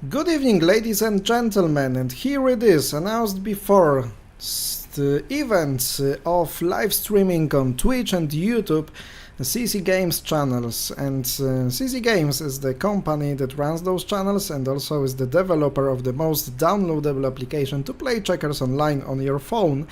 Good evening, ladies and gentlemen, and here it is, announced before, the events of live streaming on Twitch and YouTube, CC Games channels. And CC Games is the company that runs those channels and also is the developer of the most downloadable application to play checkers online on your phone.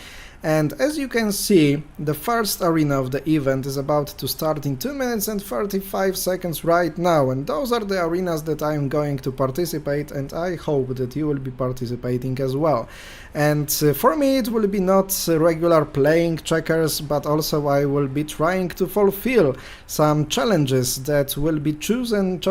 And as you can see, the first arena of the event is about to start in 2 minutes and 35 seconds right now, and those are the arenas that I am going to participate, and I hope that you will be participating as well. And for me it will be not regular playing checkers, but also I will be trying to fulfill some challenges that will be chosen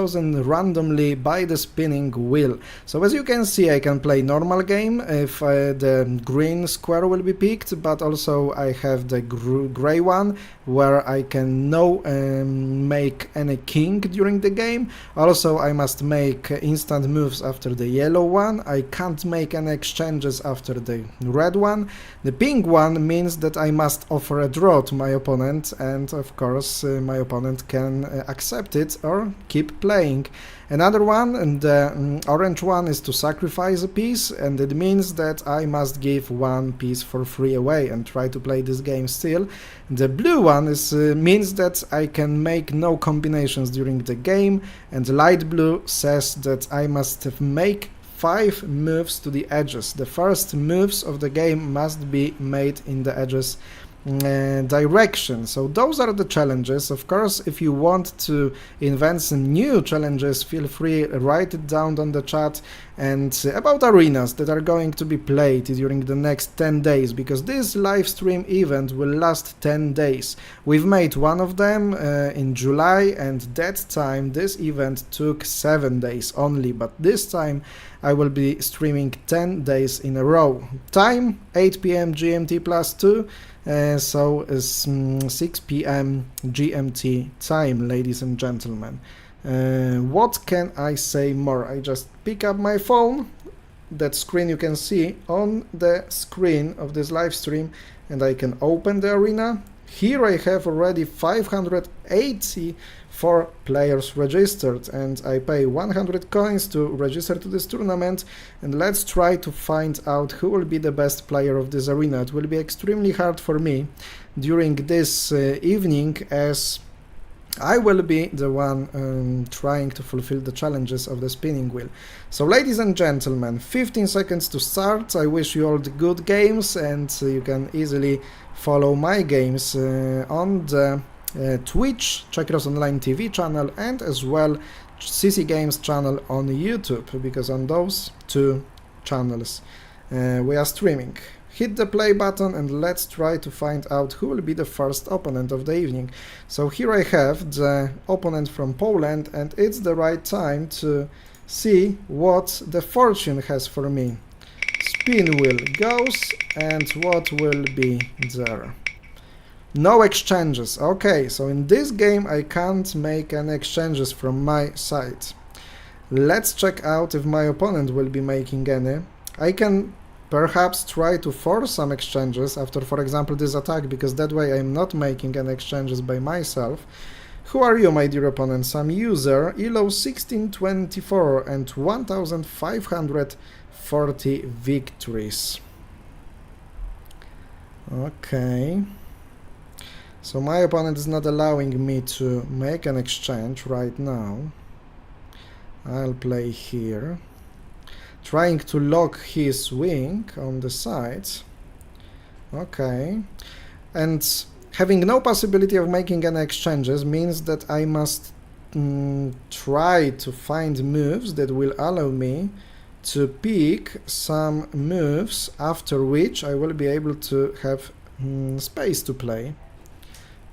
randomly by the spinning wheel. So as you can see, I can play normal game if the green square will be picked, but also I have the gray one where I can make any king during the game. Also I must make instant moves after the yellow one. I can't make any exchanges after the red one. The pink one means that I must offer a draw to my opponent, and of course my opponent can accept it or keep playing. Another one, and the orange one, is to sacrifice a piece, and it means that I must give one piece for free away and try to play this game still. The blue one means that I can make no combinations during the game, and light blue says that I must make 5 moves to the edges. The first moves of the game must be made in the edges direction. So those are the challenges. Of course, if you want to invent some new challenges, feel free, write it down on the chat. And about arenas that are going to be played during the next 10 days, because this live stream event will last 10 days. We've made one of them in July, and that time this event took 7 days only, but this time I will be streaming 10 days in a row. Time 8 p.m. GMT plus 2, so is 6 p.m. GMT time, ladies and gentlemen. What can I say more? I just pick up my phone, that screen you can see on the screen of this live stream, and I can open the arena. Here I have already 584 players registered, and I pay 100 coins to register to this tournament. And let's try to find out who will be the best player of this arena. It will be extremely hard for me during this evening, as I will be the one trying to fulfill the challenges of the spinning wheel. So ladies and gentlemen, 15 seconds to start. I wish you all the good games, and you can easily follow my games on the Twitch Checkers Online TV channel, and as well CC Games channel on YouTube, because on those two channels we are streaming. Hit the play button and let's try to find out who will be the first opponent of the evening. So here I have the opponent from Poland, and it's the right time to see what the fortune has for me. Spin wheel goes, and what will be there? No exchanges. Okay, so in this game I can't make any exchanges from my side. Let's check out if my opponent will be making any. I can perhaps try to force some exchanges after, for example, this attack, because that way I'm not making any exchanges by myself. Who are you, my dear opponent? Some user, ELO 1624 and 1540 victories. Okay. So my opponent is not allowing me to make an exchange right now. I'll play here, trying to lock his wing on the sides. Okay. And having no possibility of making any exchanges means that I must try to find moves that will allow me to pick some moves, after which I will be able to have space to play.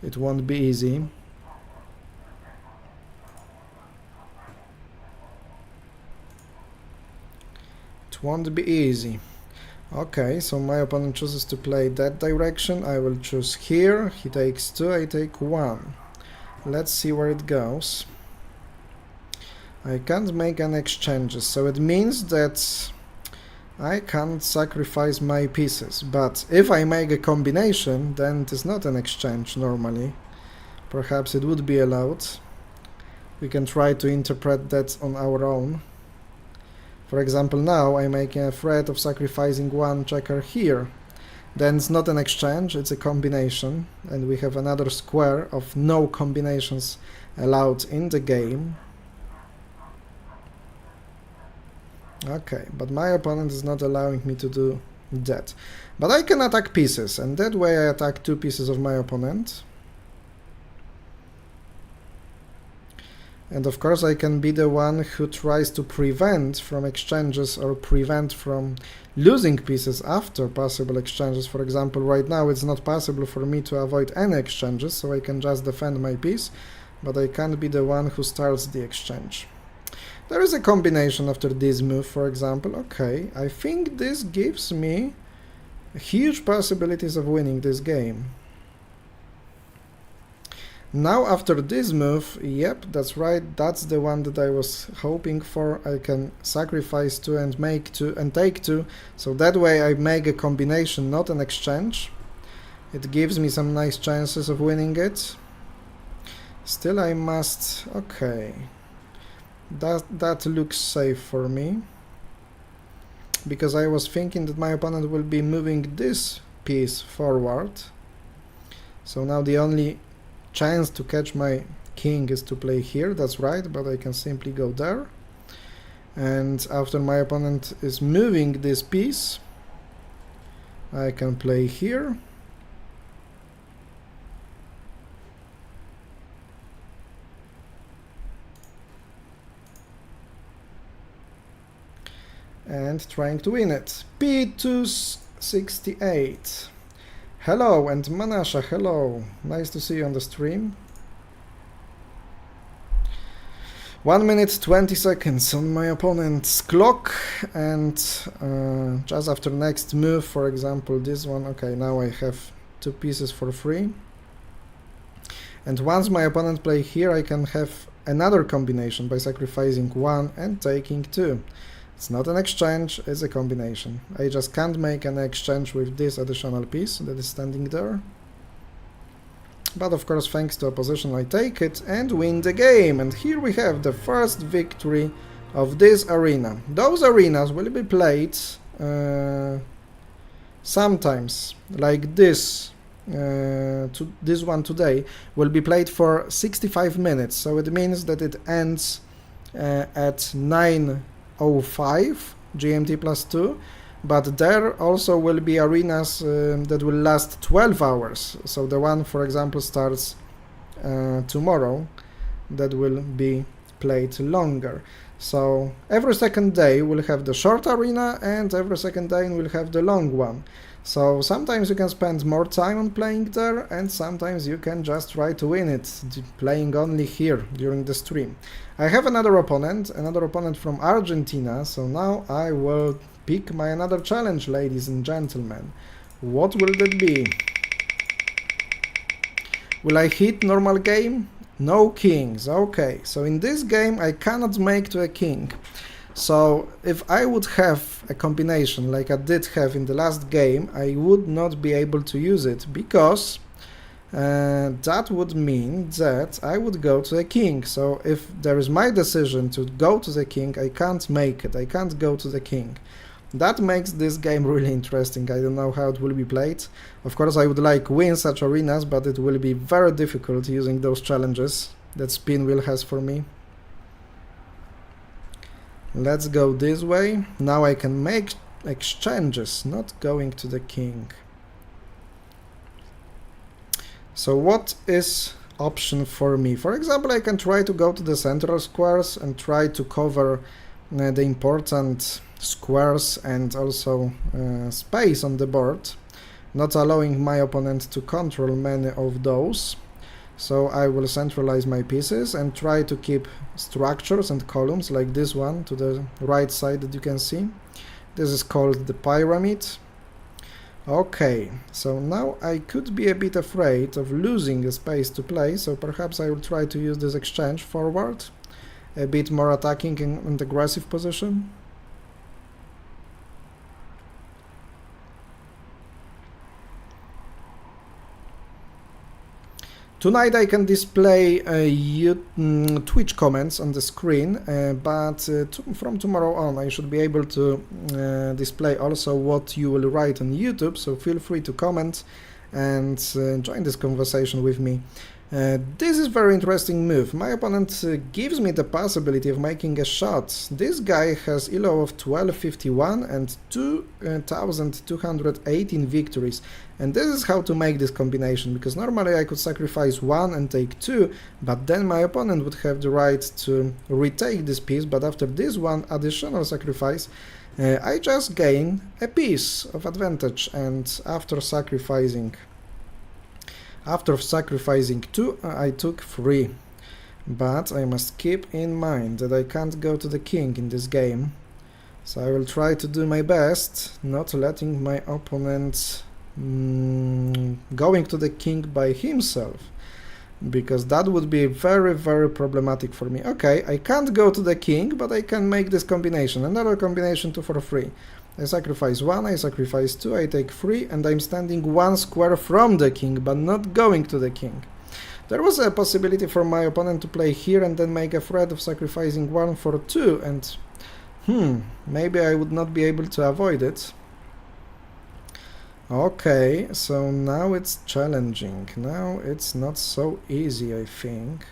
It won't be easy. It won't be easy. Okay, so my opponent chooses to play that direction. I will choose here. He takes 2, I take 1. Let's see where it goes. I can't make any exchanges, so it means that I can't sacrifice my pieces. But if I make a combination, then it is not an exchange normally. Perhaps it would be allowed. We can try to interpret that on our own. For example, now I'm making a threat of sacrificing one checker here. Then it's not an exchange, it's a combination, and we have another square of no combinations allowed in the game. Okay, but my opponent is not allowing me to do that. But I can attack pieces, and that way I attack 2 pieces of my opponent. And of course I can be the one who tries to prevent from exchanges or prevent from losing pieces after possible exchanges. For example, right now it's not possible for me to avoid any exchanges, so I can just defend my piece, but I can't be the one who starts the exchange. There is a combination after this move, for example. Okay, I think this gives me huge possibilities of winning this game. Now after this move, yep, that's right, that's the one that I was hoping for. I can sacrifice 2 and make 2 and take 2, so that way I make a combination, not an exchange. It gives me some nice chances of winning it. Still I must... okay, that looks safe for me, because I was thinking that my opponent will be moving this piece forward. So now the only chance to catch my king is to play here, that's right, but I can simply go there. And after my opponent is moving this piece, I can play here. And trying to win it. P268. Hello, and Manasha, hello. Nice to see you on the stream. 1 minute 20 seconds on my opponent's clock, and just after next move, for example this one, okay, now I have 2 pieces for free. And once my opponent play here, I can have another combination by sacrificing 1 and taking 2. It's not an exchange, it's a combination. I just can't make an exchange with this additional piece that is standing there. But of course, thanks to opposition, I take it and win the game. And here we have the first victory of this arena. Those arenas will be played sometimes, like this. This one today will be played for 65 minutes, so it means that it ends at 9:05 GMT plus 2, but there also will be arenas that will last 12 hours. So the one, for example, starts tomorrow, that will be played longer. So every second day we'll have the short arena, and every second day we'll have the long one. So sometimes you can spend more time on playing there, and sometimes you can just try to win it, playing only here during the stream. I have another opponent from Argentina, so now I will pick my another challenge, ladies and gentlemen. What will that be? Will I hit normal game? No kings, okay. So in this game I cannot make to a king. So if I would have a combination like I did have in the last game, I would not be able to use it, because that would mean that I would go to a king. So if there is my decision to go to the king, I can't make it, I can't go to the king. That makes this game really interesting. I don't know how it will be played. Of course I would like win such arenas, but it will be very difficult using those challenges that Spin Wheel has for me. Let's go this way. Now I can make exchanges, not going to the king. So what is option for me? For example, I can try to go to the central squares and try to cover the important squares and also space on the board, not allowing my opponent to control many of those. So I will centralize my pieces and try to keep structures and columns like this one to the right side that you can see. This is called the pyramid. Okay, so now I could be a bit afraid of losing a space to play, so perhaps I will try to use this exchange forward, a bit more attacking and aggressive position. Tonight I can display Twitch comments on the screen, but from tomorrow on I should be able to display also what you will write on YouTube, so feel free to comment and join this conversation with me. This is a very interesting move. My opponent gives me the possibility of making a shot. This guy has elo of 1251 and 2218 victories. And this is how to make this combination, because normally I could sacrifice 1 and take 2, but then my opponent would have the right to retake this piece, but after this one additional sacrifice, I just gain a piece of advantage, and after sacrificing 2, I took 3. But I must keep in mind that I can't go to the king in this game, so I will try to do my best, not letting my opponent going to the king by himself, because that would be very, very problematic for me. Okay, I can't go to the king, but I can make this combination, another combination 2 for 3. I sacrifice 1, I sacrifice 2, I take 3, and I'm standing 1 square from the king, but not going to the king. There was a possibility for my opponent to play here and then make a threat of sacrificing 1 for 2, and maybe I would not be able to avoid it. Okay, so now it's challenging. Now it's not so easy, I think.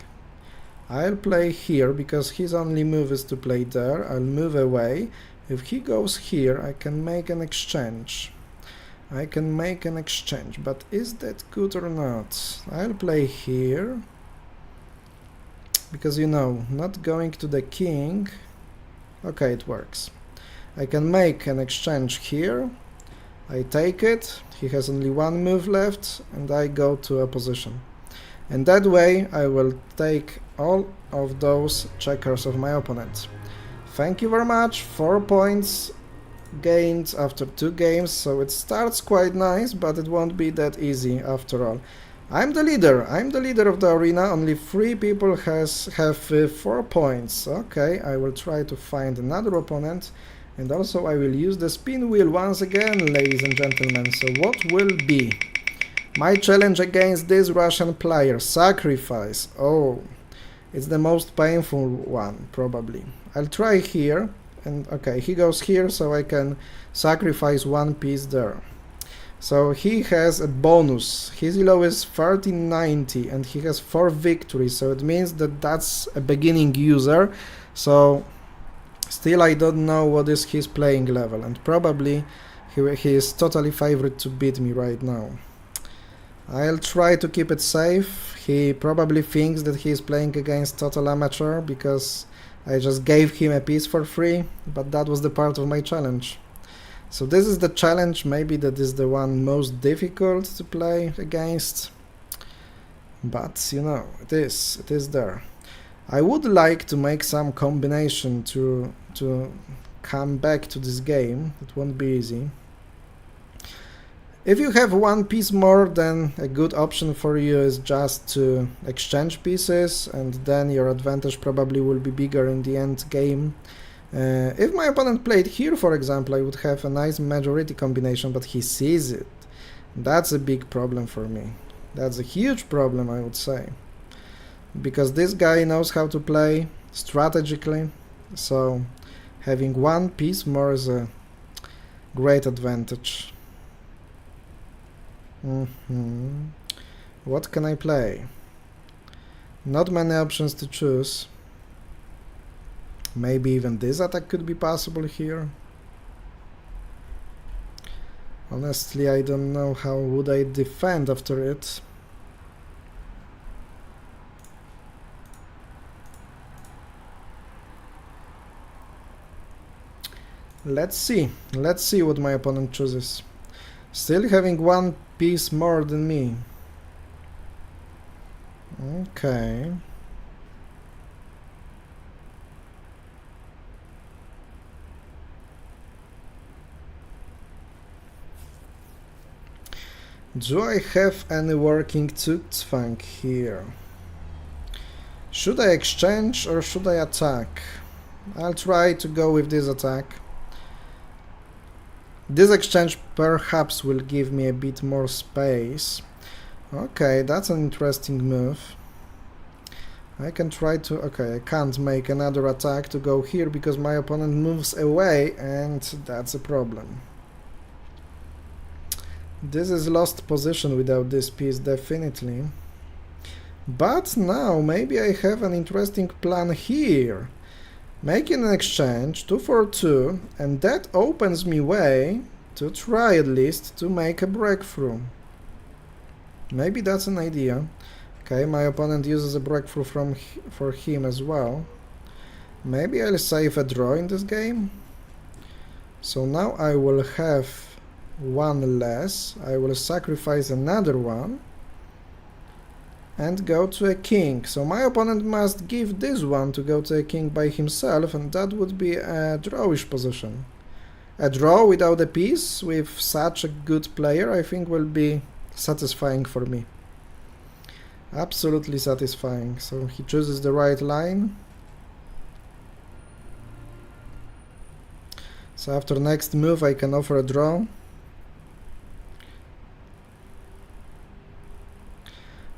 I'll play here, because his only move is to play there. I'll move away. If he goes here, I can make an exchange. But is that good or not? I'll play here, because, you know, not going to the king. Okay, it works. I can make an exchange here. I take it, he has only 1 move left, and I go to a position. And that way I will take all of those checkers of my opponent. Thank you very much, 4 points gained after 2 games, so it starts quite nice, but it won't be that easy after all. I'm the leader of the arena, only 3 people have 4 points. Okay, I will try to find another opponent. And also I will use the spin wheel once again, ladies and gentlemen. So what will be my challenge against this Russian player? Sacrifice. Oh, it's the most painful one, probably. I'll try here, and okay, he goes here, so I can sacrifice 1 piece there. So he has a bonus. His elo is 1390, and he has 4 victories, so it means that that's a beginning user. So still, I don't know what is his playing level, and probably he is totally favored to beat me right now. I'll try to keep it safe. He probably thinks that he is playing against total amateur, because I just gave him a piece for free, but that was the part of my challenge. So this is the challenge, maybe that is the one most difficult to play against, but you know, it is there. I would like to make some combination to come back to this game. It won't be easy. If you have 1 piece more, then a good option for you is just to exchange pieces, and then your advantage probably will be bigger in the end game. If my opponent played here, for example, I would have a nice majority combination, but he sees it. That's a big problem for me. That's a huge problem, I would say. Because this guy knows how to play strategically, so having 1 piece more is a great advantage. What can I play? Not many options to choose. Maybe even this attack could be possible here. Honestly, I don't know how would I defend after it. Let's see what my opponent chooses. Still having 1 piece more than me. Okay. Do I have any working Zugzwang here? Should I exchange or should I attack? I'll try to go with this attack. This exchange perhaps will give me a bit more space. Okay, that's an interesting move. I can try to... okay, I can't make another attack to go here because my opponent moves away, and that's a problem. This is lost position without this piece, definitely. But now maybe I have an interesting plan here. Making an exchange, 2 for 2, and that opens me way to try at least to make a breakthrough. Maybe that's an idea. Okay, my opponent uses a breakthrough for him as well. Maybe I'll save a draw in this game. So now I will have one less. I will sacrifice another one and go to a king. So my opponent must give this one to go to a king by himself, and that would be a drawish position. A draw without a piece with such a good player, I think, will be satisfying for me. Absolutely satisfying. So he chooses the right line. So after next move I can offer a draw.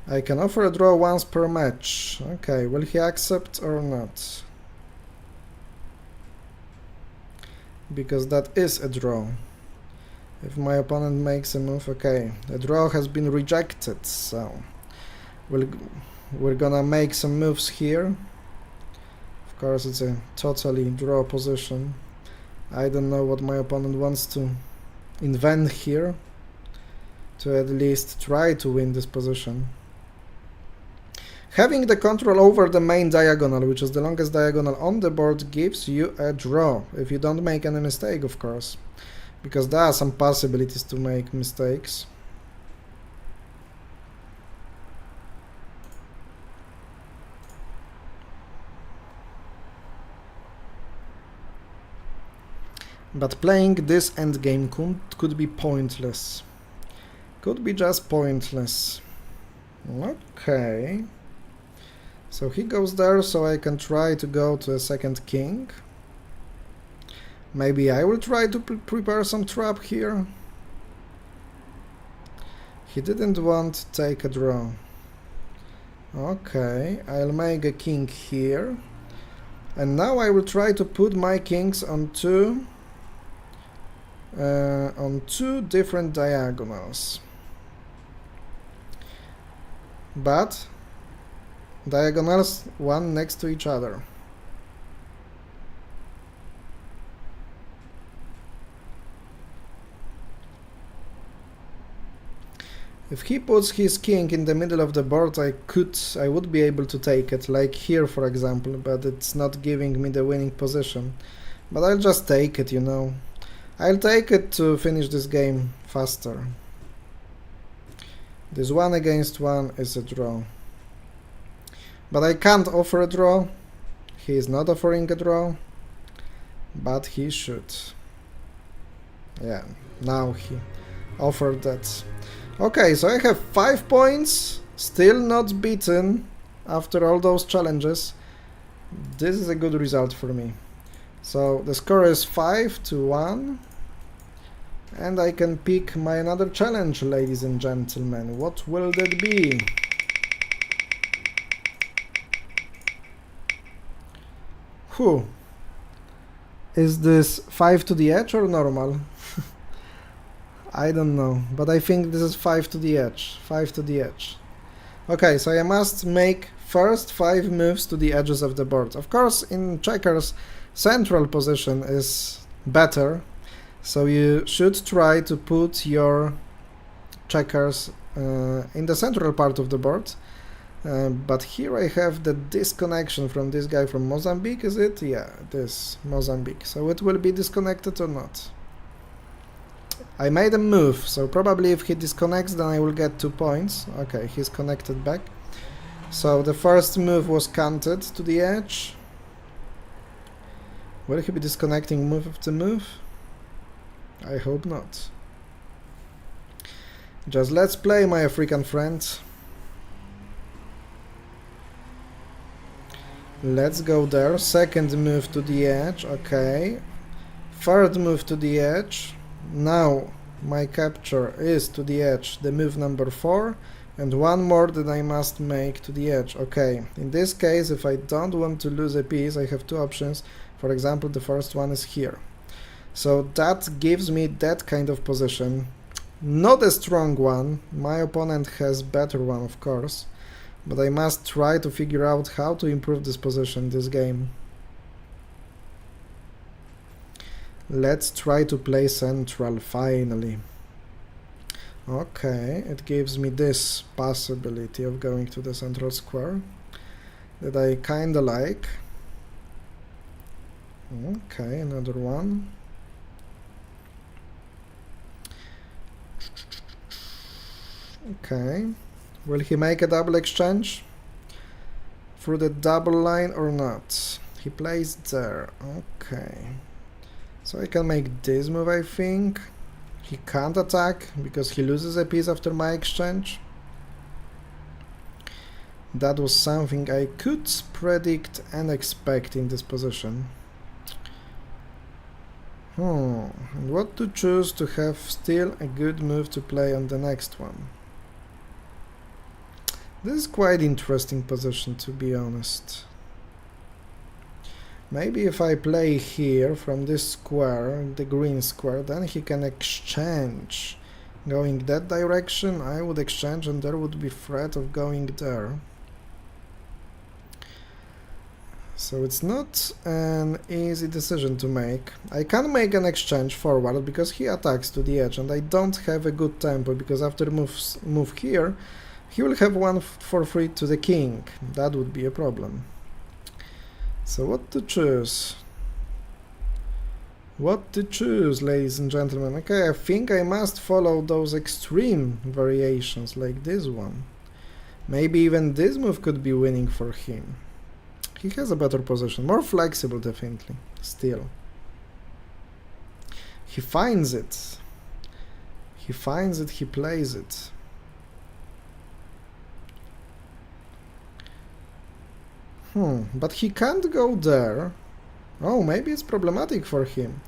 I can offer a draw once per match. Okay, will he accept or not? Because that is a draw. If my opponent makes a move, okay, the draw has been rejected, so we're gonna make some moves here. Of course, it's a totally draw position. I don't know what my opponent wants to invent here to at least try to win this position. Having the control over the main diagonal, which is the longest diagonal on the board, gives you a draw, if you don't make any mistake, of course, because there are some possibilities to make mistakes. But playing this endgame could be pointless. Could be just pointless. Okay. So he goes there, so I can try to go to a second king. Maybe I will try to prepare some trap here. He didn't want to take a draw. Okay, I'll make a king here. And now I will try to put my kings on two different diagonals. But diagonals one next to each other. If he puts his king in the middle of the board, I would be able to take it, like here for example, but it's not giving me the winning position. But I'll just take it, you know. I'll take it to finish this game faster. This 1 against 1 is a draw. But I can't offer a draw. He is not offering a draw. But he should. Yeah, now he offered that. Okay, so I have 5 points. Still not beaten after all those challenges. This is a good result for me. So the score is 5-1. And I can pick my another challenge, ladies and gentlemen. What will that be? Whew. Is this 5 to the edge or normal? I don't know, but I think this is 5 to the edge. 5 to the edge. Okay, so I must make first 5 moves to the edges of the board. Of course, in checkers, central position is better, so you should try to put your checkers in the central part of the board. But here I have the disconnection from this guy from Mozambique, is it? Yeah, this Mozambique. So it will be disconnected or not? I made a move, so probably if he disconnects then I will get 2 points. Okay, he's connected back. So the first move was counted to the edge. Will he be disconnecting move after move? I hope not. Just let's play, my African friend. Let's go there. Second move to the edge, okay. Third move to the edge. Now my capture is to the edge, the move number 4, And one more that I must make to the edge. Okay, in this case, if I don't want to lose a piece, I have two options. For example, the first one is here. So that gives me that kind of position. Not a strong one. My opponent has better one, of course. But I must try to figure out how to improve this position this game. Let's try to play central finally. Okay, it gives me this possibility of going to the central square that I kinda like. Okay, another one. Okay, will he make a double exchange through the double line or not? He plays there. Okay, so I can make this move, I think. He can't attack because he loses a piece after my exchange. That was something I could predict and expect in this position. And what to choose to have still a good move to play on the next one? This is quite interesting position, to be honest. Maybe if I play here from this square, the green square, then he can exchange. Going that direction, I would exchange and there would be threat of going there. So it's not an easy decision to make. I can make an exchange forward because he attacks to the edge and I don't have a good tempo because after move here, he will have one for free to the king. That would be a problem. So what to choose? What to choose, ladies and gentlemen? Okay, I think I must follow those extreme variations like this one. Maybe even this move could be winning for him. He has a better position, more flexible definitely, still. He finds it. He finds it, he plays it. But he can't go there. Oh, maybe it's problematic for him.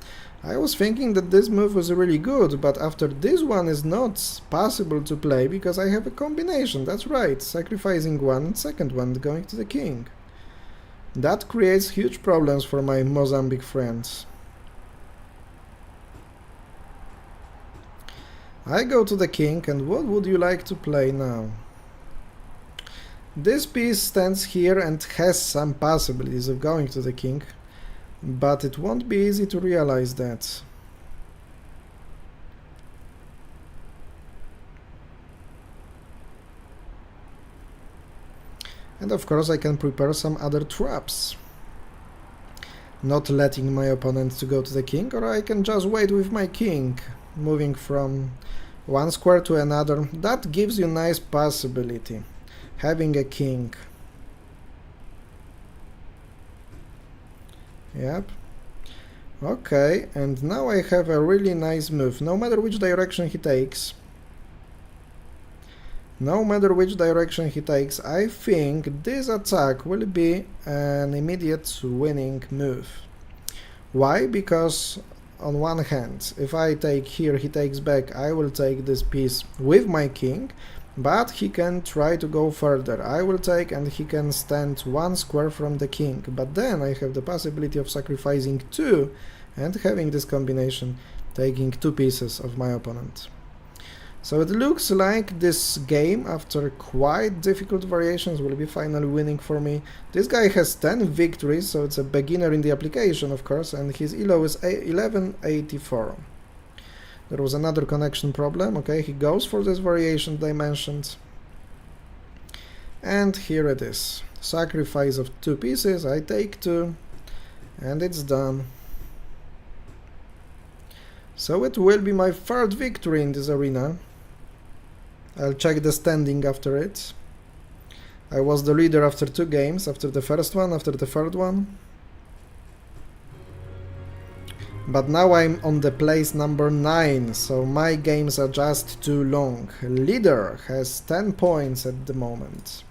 I was thinking that this move was really good, but after this one is not possible to play because I have a combination. That's right, sacrificing one and second one going to the king. That creates huge problems for my Mozambique friends. I go to the king, and what would you like to play now? This piece stands here and has some possibilities of going to the king, but it won't be easy to realize that. And of course I can prepare some other traps. Not letting my opponent to go to the king, or I can just wait with my king, moving from one square to another. That gives you nice possibility. Having a king. Yep. Okay, and now I have a really nice move. No matter which direction he takes. I think this attack will be an immediate winning move. Why? Because on one hand, if I take here, he takes back, I will take this piece with my king. But he can try to go further. I will take and he can stand one square from the king. But then I have the possibility of sacrificing two and having this combination, taking two pieces of my opponent. So it looks like this game, after quite difficult variations, will be finally winning for me. This guy has 10 victories, so it's a beginner in the application, of course, and his elo is 1184. There was another connection problem. Okay, he goes for this variation that I mentioned. And here it is. Sacrifice of two pieces, I take two, and it's done. So it will be my third victory in this arena. I'll check the standing after it. I was the leader after 2 games, after the first one, after the third one. But now I'm on the place number 9, so my games are just too long. Leader has 10 points at the moment.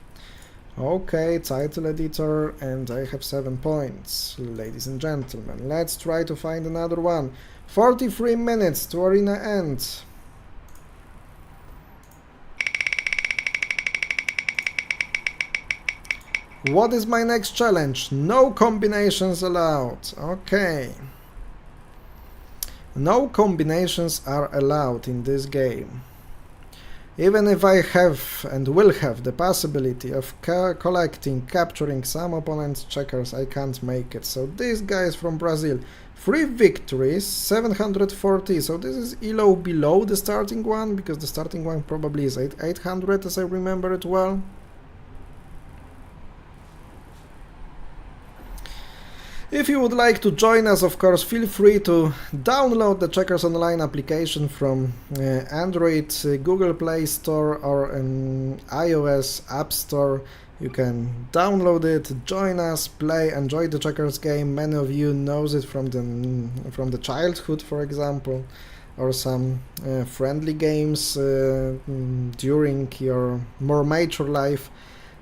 Okay, title editor, and I have 7 points. Ladies and gentlemen, let's try to find another one. 43 minutes to arena end. What is my next challenge? No combinations allowed. Okay. No combinations are allowed in this game. Even if I have and will have the possibility of capturing some opponent's checkers, I can't make it. So this guy is from Brazil. 3 victories, 740. So this is ELO below the starting one, because the starting one probably is 800 as I remember it well. If you would like to join us, of course, feel free to download the Checkers Online application from Android, Google Play Store, or iOS App Store. You can download it, join us, play, enjoy the checkers game. Many of you knows it from the childhood, for example, or some friendly games during your more mature life.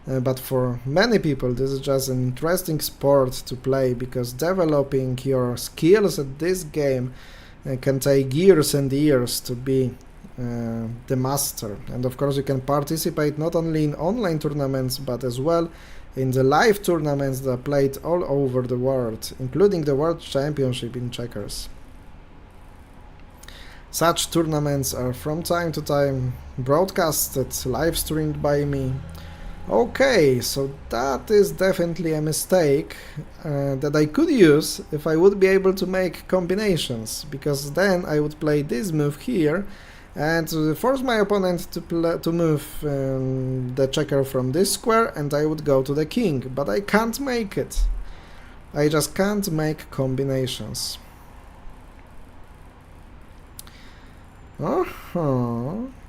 But for many people this is just an interesting sport to play, because developing your skills at this game can take years and years to be the master. And of course you can participate not only in online tournaments but as well in the live tournaments that are played all over the world, including the World Championship in checkers. Such tournaments are from time to time broadcasted, live streamed by me. Okay, so that is definitely a mistake that I could use if I would be able to make combinations, because then I would play this move here and force my opponent to move the checker from this square, and I would go to the king, but I can't make it. I just can't make combinations.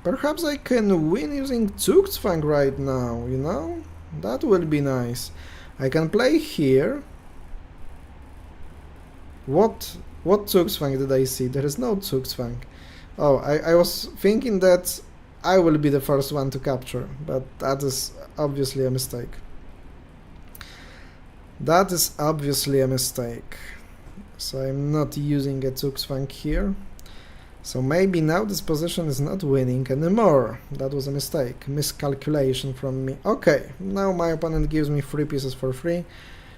Perhaps I can win using Zugzwang right now, you know? That will be nice. I can play here. What Zugzwang did I see? There is no Zugzwang. Oh, I was thinking that I will be the first one to capture, but that is obviously a mistake. That is obviously a mistake. So I'm not using a Zugzwang here. So maybe now this position is not winning anymore. That was a mistake, miscalculation from me. Okay, now my opponent gives me 3 pieces for free.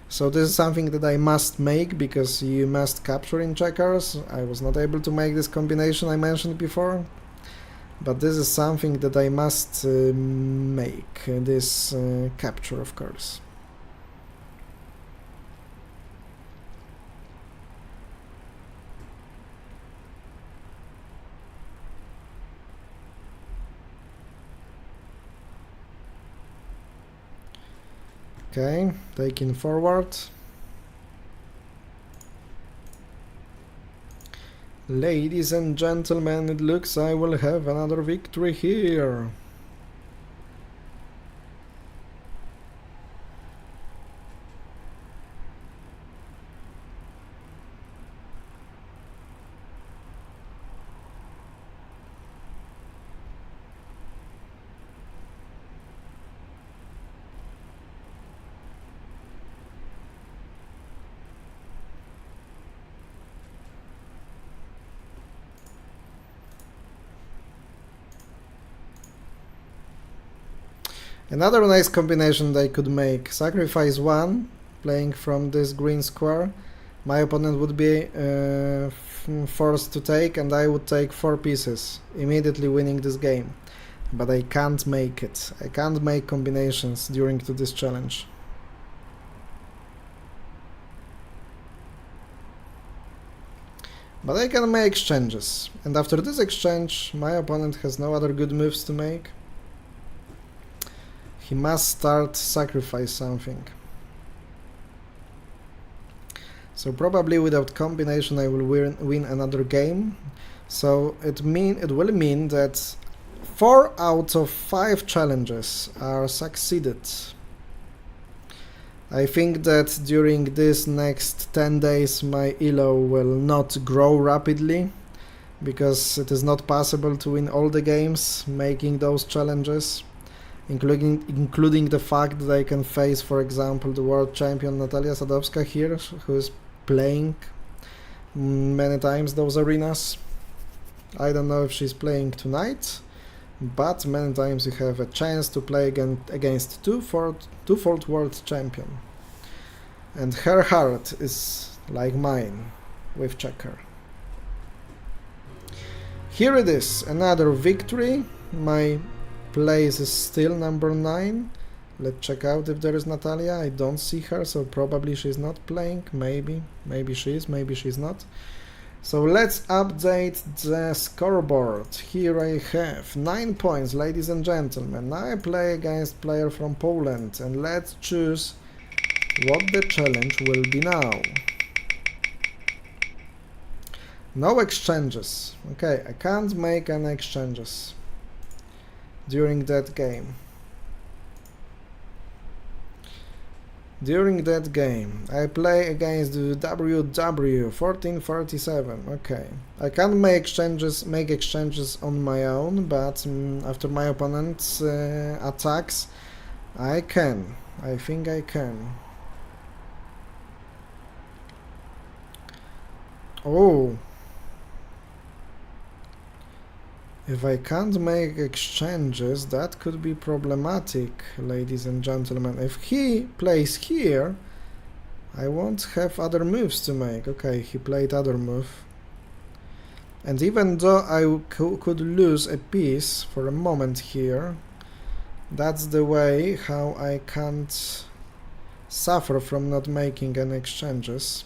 So this is something that I must make, because you must capture in checkers. I was not able to make this combination I mentioned before, but this is something that I must make, this capture, of course. Okay, taking forward. Ladies and gentlemen, it looks I will have another victory here. Another nice combination that I could make: sacrifice 1, playing from this green square. My opponent would be forced to take, and I would take 4 pieces, immediately winning this game. But I can't make it. I can't make combinations during this challenge. But I can make exchanges, and after this exchange my opponent has no other good moves to make. He must start sacrifice something. So probably without combination I will win another game. So it will mean that 4 out of 5 challenges are succeeded. I think that during this next 10 days my ELO will not grow rapidly, because it is not possible to win all the games making those challenges. Including the fact that I can face, for example, the world champion Natalia Sadowska here, who is playing many times those arenas. I don't know if she's playing tonight, but many times you have a chance to play against two-fold world champion. And her heart is like mine with checker. Here it is, another victory. My place is still number 9. Let's check out if there is Natalia. I don't see her, so probably she's not playing. Maybe she is, maybe she's not. So let's update the scoreboard. Here I have 9 points, ladies and gentlemen. Now I play against player from Poland, and let's choose what the challenge will be now. No exchanges. Okay, I can't make any exchanges during that game. During that game, I play against the WW 1447. Okay, I can't make exchanges on my own, but after my opponent's attacks, I can. I think I can. Oh. If I can't make exchanges, that could be problematic, ladies and gentlemen. If he plays here, I won't have other moves to make. Okay, he played other move. And even though I could lose a piece for a moment here, that's the way how I can't suffer from not making any exchanges.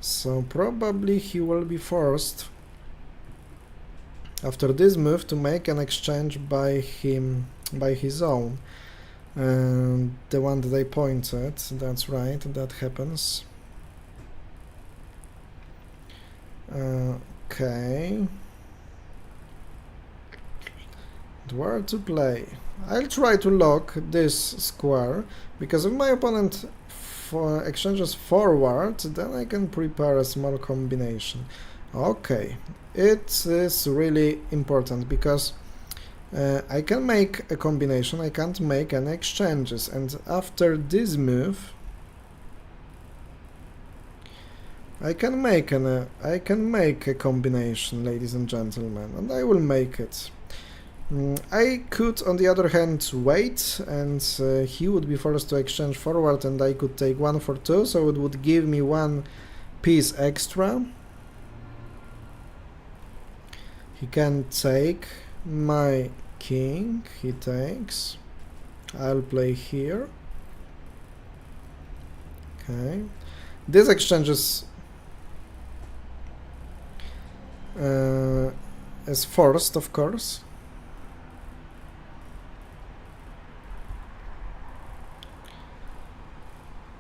So probably he will be forced after this move to make an exchange by his own, the one that I pointed. That's right, that happens. Okay, where to play? I'll try to lock this square, because if my opponent exchanges forward, then I can prepare a small combination. Okay, it is really important, because I can make a combination, I can't make any exchanges, and after this move I can make a combination, ladies and gentlemen, and I will make it. I could, on the other hand, wait, and he would be forced to exchange forward, and I could take 1 for 2, so it would give me 1 piece extra. He can take my king, he takes. I'll play here. Okay. This exchange is forced, of course.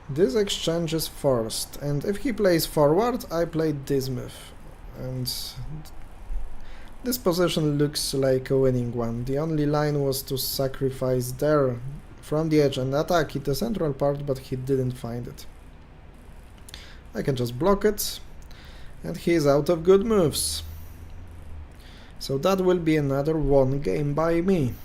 This exchange is forced, and if he plays forward, I play this move, and this position looks like a winning one. The only line was to sacrifice there from the edge and attack hit the central part, but he didn't find it. I can just block it, and he's out of good moves. So that will be another 1 game by me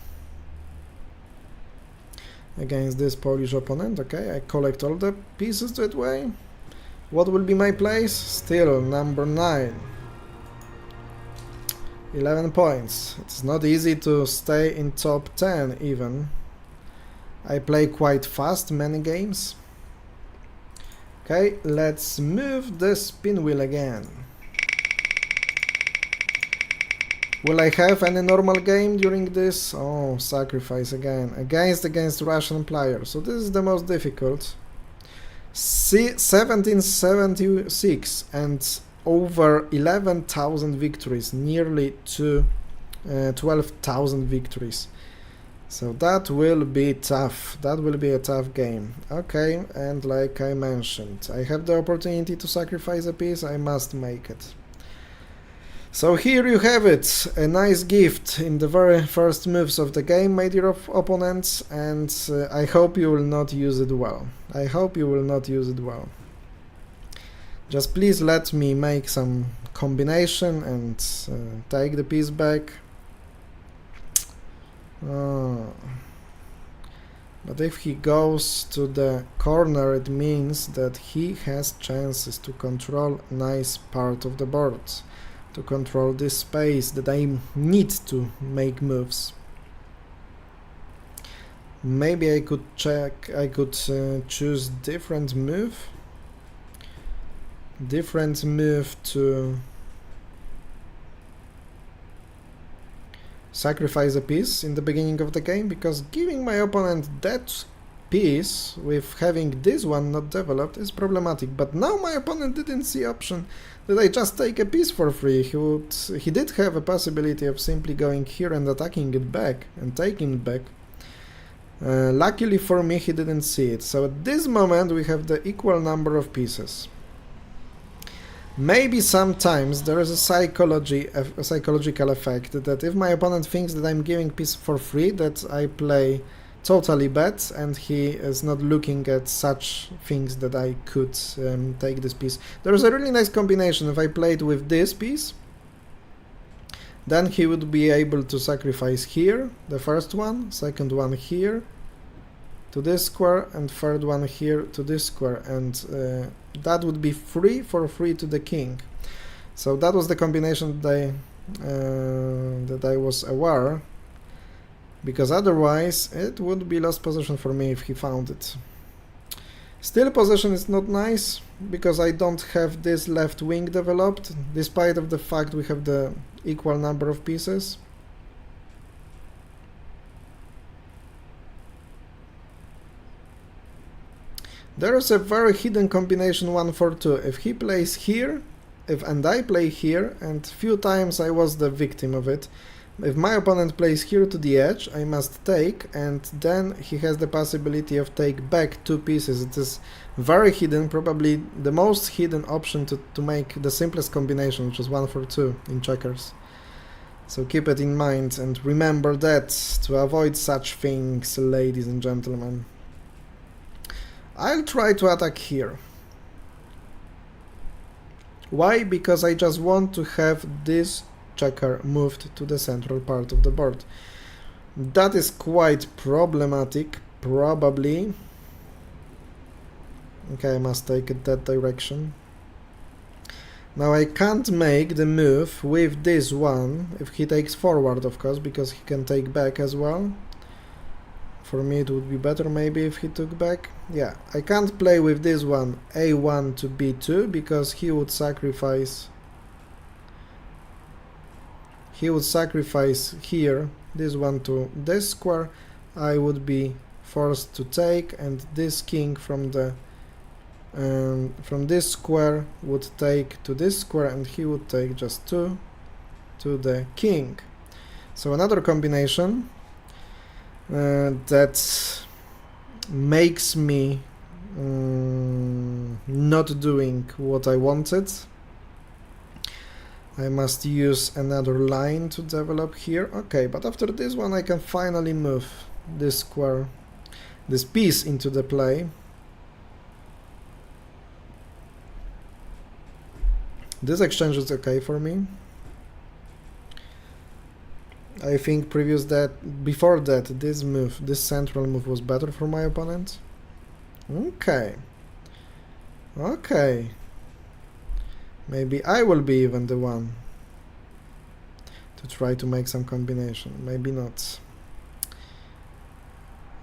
against this Polish opponent. Okay, I collect all the pieces that way. What will be my place? Still number 9. 11 points. It's not easy to stay in top 10 even. I play quite fast many games. Okay, let's move the spin wheel again. Will I have any normal game during this? Oh, sacrifice again. Against Russian player. So this is the most difficult. 1776 and over 11,000 victories, nearly to 12,000 victories. So that will be tough. That will be a tough game. Okay, and like I mentioned, I have the opportunity to sacrifice a piece, I must make it. So here you have it, a nice gift in the very first moves of the game, my dear opponents, and I hope you will not use it well. I hope you will not use it well. Just please let me make some combination and take the piece back. But if he goes to the corner, it means that he has chances to control a nice part of the board. to control this space that I need to make moves. Maybe I could choose different move to sacrifice a piece in the beginning of the game, because giving my opponent that piece with having this one not developed is problematic. But now my opponent didn't see option that I just take a piece for free. He did have a possibility of simply going here and attacking it back and taking it back. Luckily for me, he didn't see it. So at this moment we have the equal number of pieces. Maybe sometimes there is a psychological effect that if my opponent thinks that I'm giving piece for free, that I play totally bad, and he is not looking at such things that I could take this piece. There is a really nice combination. If I played with this piece, then he would be able to sacrifice here, the first one, second one here to this square, and third one here to this square, and that would be free for free to the king. So that was the combination that I was aware, because otherwise it would be lost position for me if he found it. Still, position is not nice, because I don't have this left wing developed, despite of the fact we have the equal number of pieces. There is a very hidden combination 1-4-2. If he plays here, and I play here, and few times I was the victim of it. If my opponent plays here to the edge, I must take, and then he has the possibility of take back 2 pieces. It is very hidden, probably the most hidden option to make the simplest combination, which is 1-4-2 in checkers. So keep it in mind and remember that to avoid such things, ladies and gentlemen. I'll try to attack here. Why? Because I just want to have this checker moved to the central part of the board. That is quite problematic, probably. Okay, I must take it that direction. Now I can't make the move with this one, if he takes forward, of course, because he can take back as well. For me it would be better maybe if he took back. Yeah, I can't play with this one, a1 to b2, because he would sacrifice here this one to this square. I would be forced to take, and this king from this square would take to this square, and he would take just 2 to the king. So another combination that makes me not doing what I wanted. I must use another line to develop here. Okay, but after this one I can finally move this square, this piece into the play. This exchange is okay for me. I think before that, this move, this central move was better for my opponent. Okay. Okay. Maybe I will be even the one to try to make some combination. Maybe not.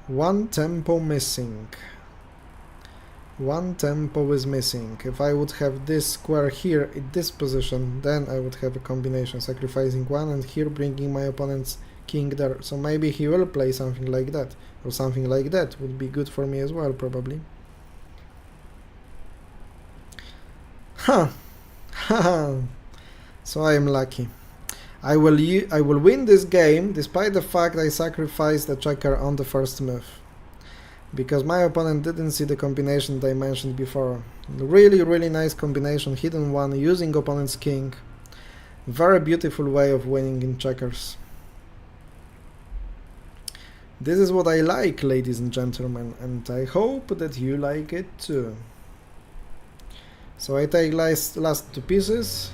One tempo missing. One tempo is missing. If I would have this square here in this position, then I would have a combination, sacrificing one and here bringing my opponent's king there. So maybe he will play something like that, or something like that would be good for me as well, probably. Huh. Haha. So I am lucky. I will win this game despite the fact I sacrificed the checker on the first move, because my opponent didn't see the combination that I mentioned before. Really nice combination, hidden one, using opponent's king. Very beautiful way of winning in checkers. This is what I like, ladies and gentlemen, and I hope that you like it too. So I take last 2 pieces.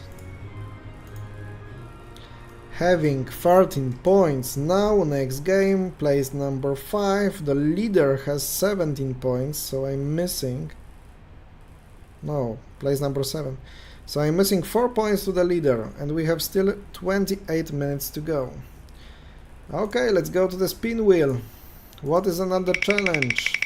Having 13 points now, next game, place number 5. The leader has 17 points, so I'm missing. No, place number 7. So I'm missing 4 points to the leader, and we have still 28 minutes to go. Okay, let's go to the spin wheel. What is another challenge?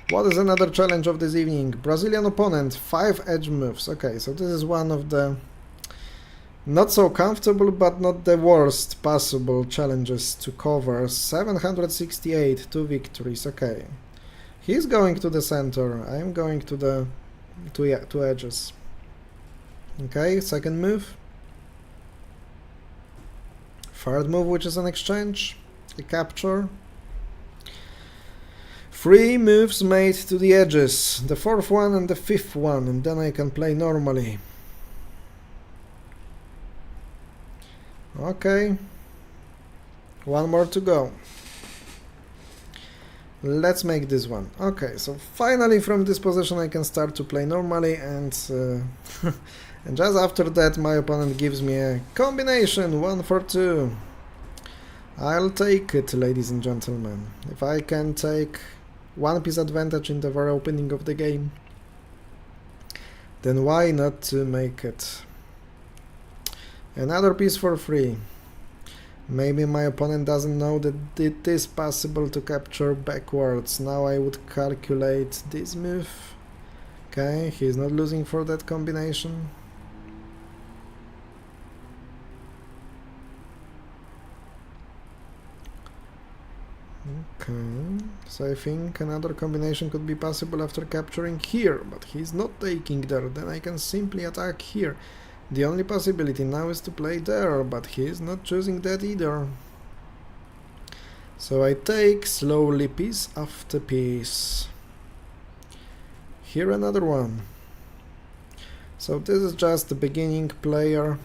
What is another challenge of this evening? Brazilian opponent, 5 edge moves. Okay, so this is one of the not so comfortable but not the worst possible challenges to cover. 768, 2 victories. Okay, he's going to the center. I'm going to the two edges. Okay, second move. Third move, which is an exchange, a capture. 3 moves made to the edges, the 4th one and the 5th one, and then I can play normally. Okay, one more to go. Let's make this one. Okay, so finally from this position I can start to play normally, and and just after that my opponent gives me a combination 1 for 2. I'll take it, ladies and gentlemen. If I can take 1 piece advantage in the very opening of the game, then why not to make it? Another piece for free. Maybe my opponent doesn't know that it is possible to capture backwards. Now I would calculate this move. Okay, he's not losing for that combination. Okay, so I think another combination could be possible after capturing here, but he's not taking there. Then I can simply attack here. The only possibility now is to play there, but he is not choosing that either. So I take slowly piece after piece. Here another one. So this is just the beginning player.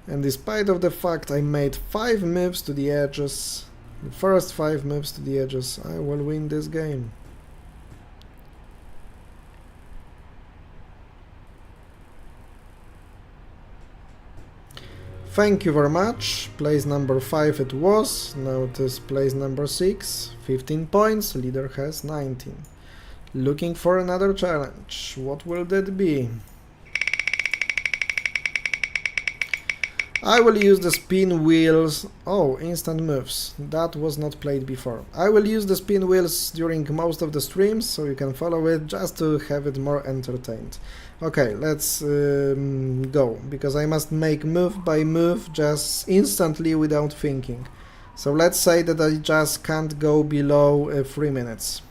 And despite of the fact I made 5 moves to the edges, the first 5 moves to the edges, I will win this game. Thank you very much. Place number 5 it was. Now it is place number 6. 15 points. Leader has 19. Looking for another challenge. What will that be? I will use the spin wheels. Oh, instant moves. That was not played before. I will use the spin wheels during most of the streams, so you can follow it just to have it more entertained. Okay, let's go, because I must make move by move just instantly without thinking. So let's say that I just can't go below 3 minutes.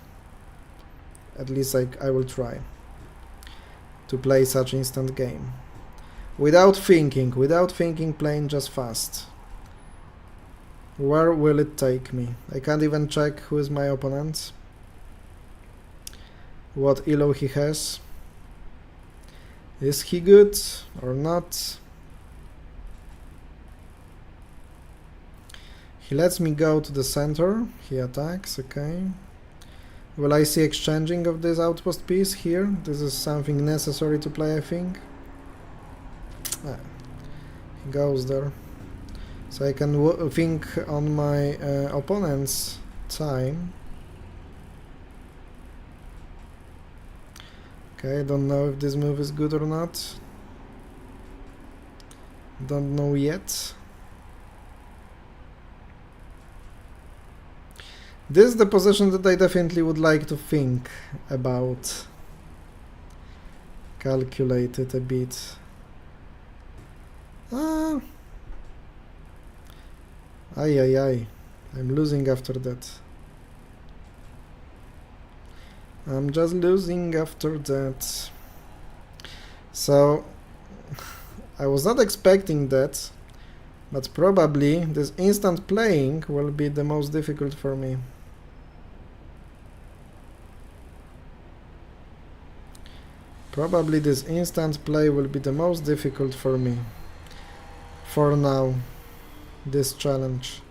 At least I will try to play such instant game. Without thinking, playing just fast. Where will it take me? I can't even check who is my opponent, what elo he has. Is he good or not? He lets me go to the center, he attacks, okay. Will I see exchanging of this outpost piece here? This is something necessary to play, I think. Ah, he goes there. So I can think on my opponent's time. Okay, I don't know if this move is good or not. Don't know yet. This is the position that I definitely would like to think about. Calculate it a bit. Ah. Ay. I'm losing after that. I'm just losing after that. So I was not expecting that, but probably this instant playing will be the most difficult for me. Probably this instant play will be the most difficult for me. For now, this challenge.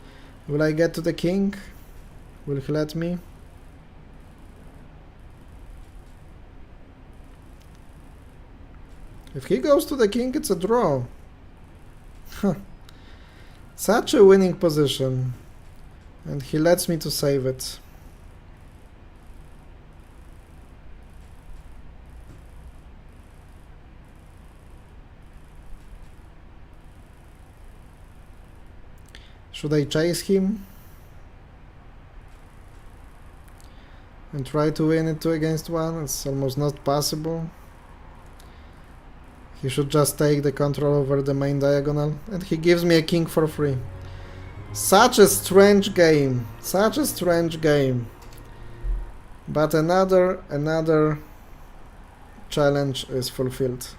Will I get to the king? Will he let me? If he goes to the king, it's a draw. Such a winning position. and he lets me to save it. Should I chase him and try to win it 2 against 1? It's almost not possible. He should just take the control over the main diagonal, and he gives me a king for free. Such a strange game, such a strange game. But another challenge is fulfilled.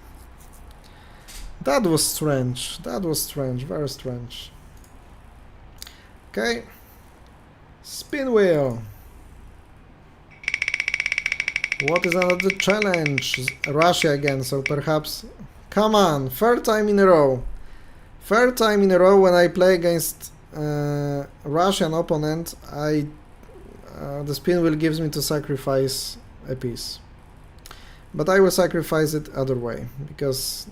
That was strange, very strange. Okay, spin wheel. What is another challenge? Russia again, so perhaps... Come on, third time in a row. Third time in a row when I play against Russian opponent, the spin wheel gives me to sacrifice a piece. But I will sacrifice it other way, because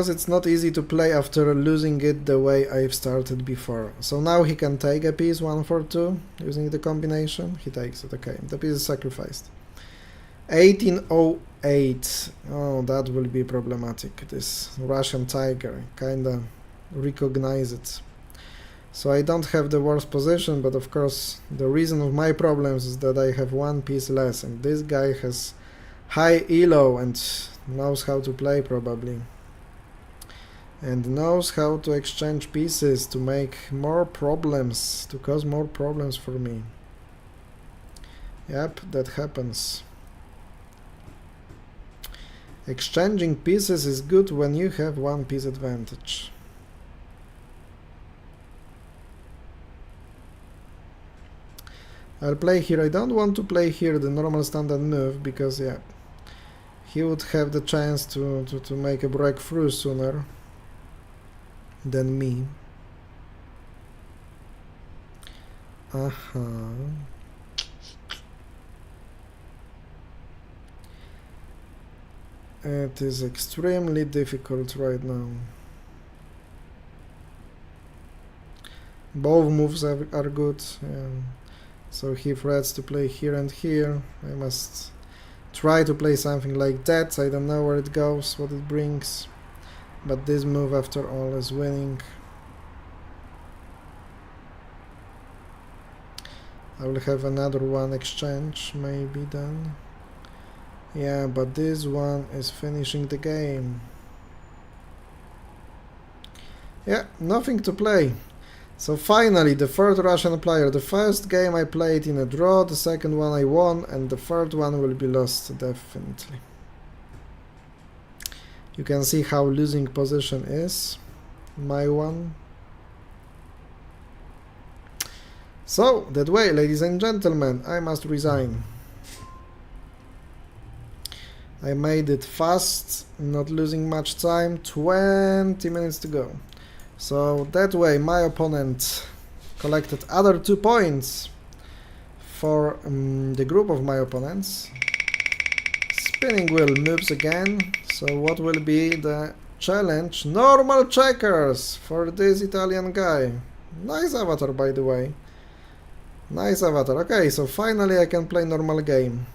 it's not easy to play after losing it the way I've started before. So now he can take a piece, 1 for 2, using the combination. He takes it, okay. The piece is sacrificed. 1808. Oh, that will be problematic. This Russian tiger, kinda recognize it. So I don't have the worst position, but of course the reason of my problems is that I have 1 piece less, and this guy has high elo and knows how to play probably. And knows how to exchange pieces to make more problems, to cause more problems for me. Yep, that happens. Exchanging pieces is good when you have 1 piece advantage. I'll play here. I don't want to play here the normal standard move, because yeah, he would have the chance to make a breakthrough sooner than me. It is extremely difficult right now. Both moves are good. Yeah. So he threats to play here and here. I must try to play something like that. I don't know where it goes, what it brings. But this move, after all, is winning. I will have another 1 exchange, maybe then. Yeah, but this one is finishing the game. Yeah, nothing to play. So finally, the third Russian player. The first game I played in a draw, the second one I won, and the third one will be lost, definitely. You can see how losing position is, my one. So, that way, ladies and gentlemen, I must resign. I made it fast, not losing much time, 20 minutes to go. So that way my opponent collected other 2 points for the group of my opponents. Spinning wheel moves again, so what will be the challenge? Normal checkers for this Italian guy. Nice avatar, by the way. Nice avatar. Okay, so finally I can play normal game.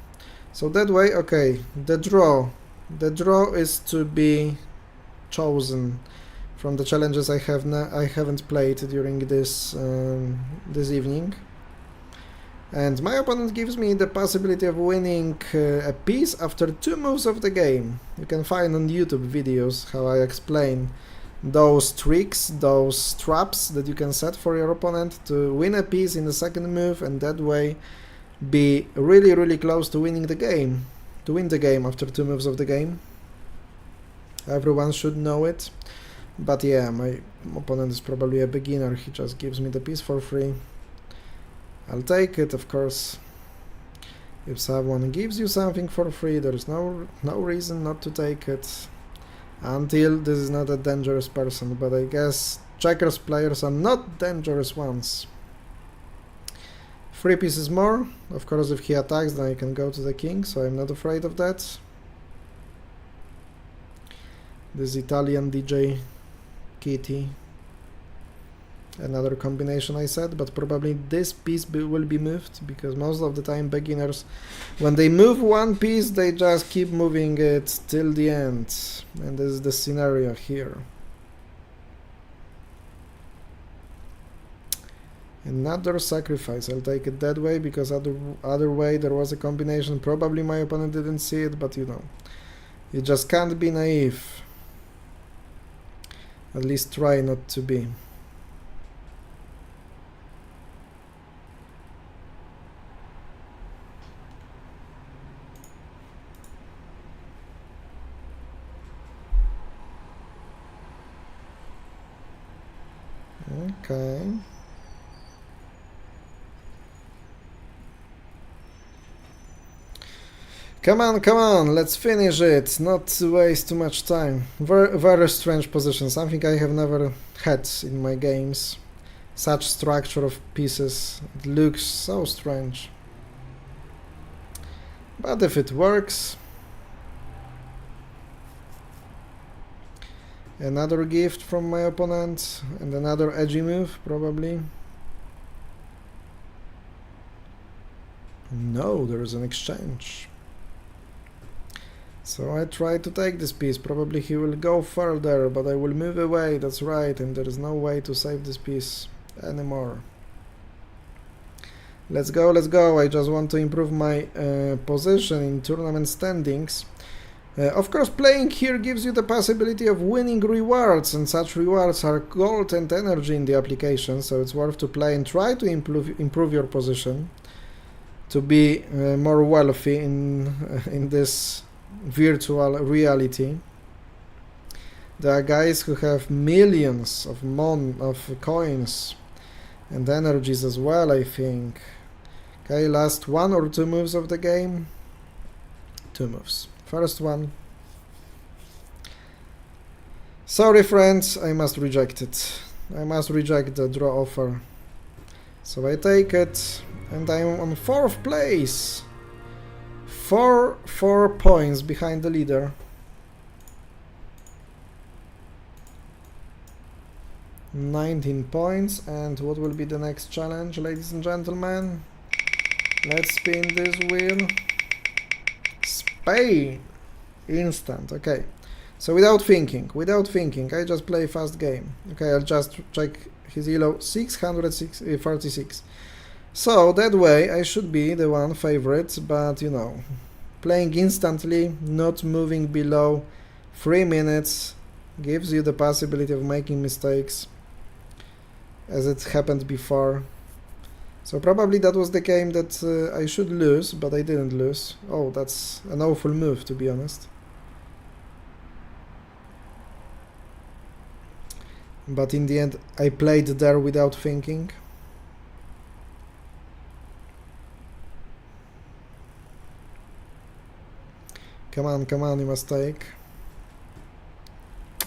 So that way, okay, the draw is to be chosen from the challenges I haven't played during this this evening, and my opponent gives me the possibility of winning a piece after 2 moves of the game. You can find on YouTube videos how I explain those tricks, those traps that you can set for your opponent to win a piece in the second move, and that way be really close to winning the game, to win the game after 2 moves of the game. Everyone should know it, but yeah, my opponent is probably a beginner. He just gives me the piece for free. I'll take it, of course. If someone gives you something for free, there's no reason not to take it, until this is not a dangerous person, but I guess checkers players are not dangerous ones. 3 pieces more. Of course, if he attacks, then I can go to the king, so I'm not afraid of that. This Italian DJ Kitty Another combination I said, but probably this piece will be moved, because most of the time beginners, when they move one piece, they just keep moving it till the end, and this is the scenario here. Another sacrifice. I'll take it that way, because other way there was a combination. Probably my opponent didn't see it, but you know, you just can't be naive. At least try not to be. Okay. Come on, let's finish it, not to waste too much time. Very strange position, something I have never had in my games. Such structure of pieces, it looks so strange. But if it works... Another gift from my opponent, and another edgy move, probably. No, there is an exchange. So I try to take this piece. Probably he will go further, but I will move away, that's right, and there is no way to save this piece anymore. Let's go, I just want to improve my position in tournament standings. Of course, playing here gives you the possibility of winning rewards, and such rewards are gold and energy in the application, so it's worth to play and try to improve your position to be more wealthy in this virtual reality. There are guys who have millions of coins and energies as well, I think. Okay, last 1 or 2 moves of the game. 2 moves. First one. Sorry friends, I must reject it. I must reject the draw offer. So I take it, and I'm on 4th place. 4 points behind the leader. 19 points, and what will be the next challenge, ladies and gentlemen? Let's spin this wheel. Spain! Instant, okay. So without thinking, I just play fast game. Okay, I'll just check his elo, 636. So that way I should be the one favorite, but you know, playing instantly, not moving below 3 minutes, gives you the possibility of making mistakes, as it happened before. So probably that was the game that I should lose, but I didn't lose. Oh, that's an awful move, to be honest. But in the end, I played there without thinking. Come on, you must take.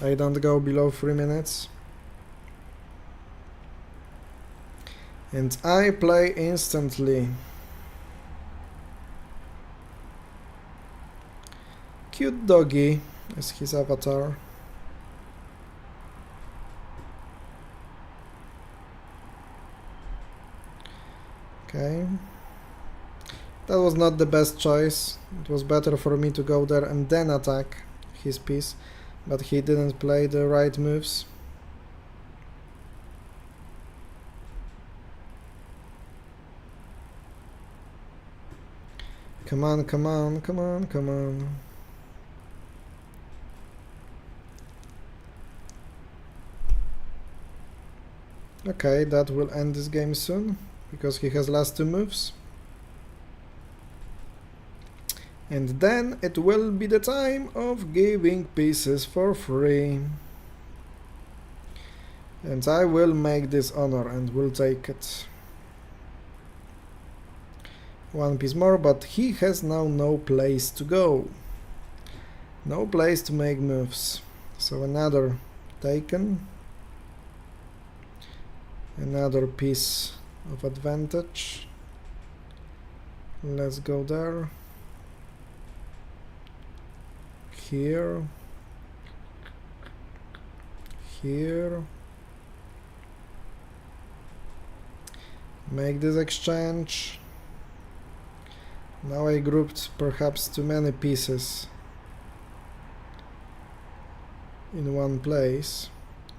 I don't go below 3 minutes. And I play instantly. Cute doggy is his avatar. Okay. That was not the best choice. It was better for me to go there and then attack his piece, but he didn't play the right moves. Come on. Okay, that will end this game soon, because he has last 2 moves. And then it will be the time of giving pieces for free. And I will make this honor and will take it. 1 piece more, but he has now no place to go. No place to make moves. So another taken. Another piece of advantage. Let's go there. Here. Here. Make this exchange. Now I grouped perhaps too many pieces in one place,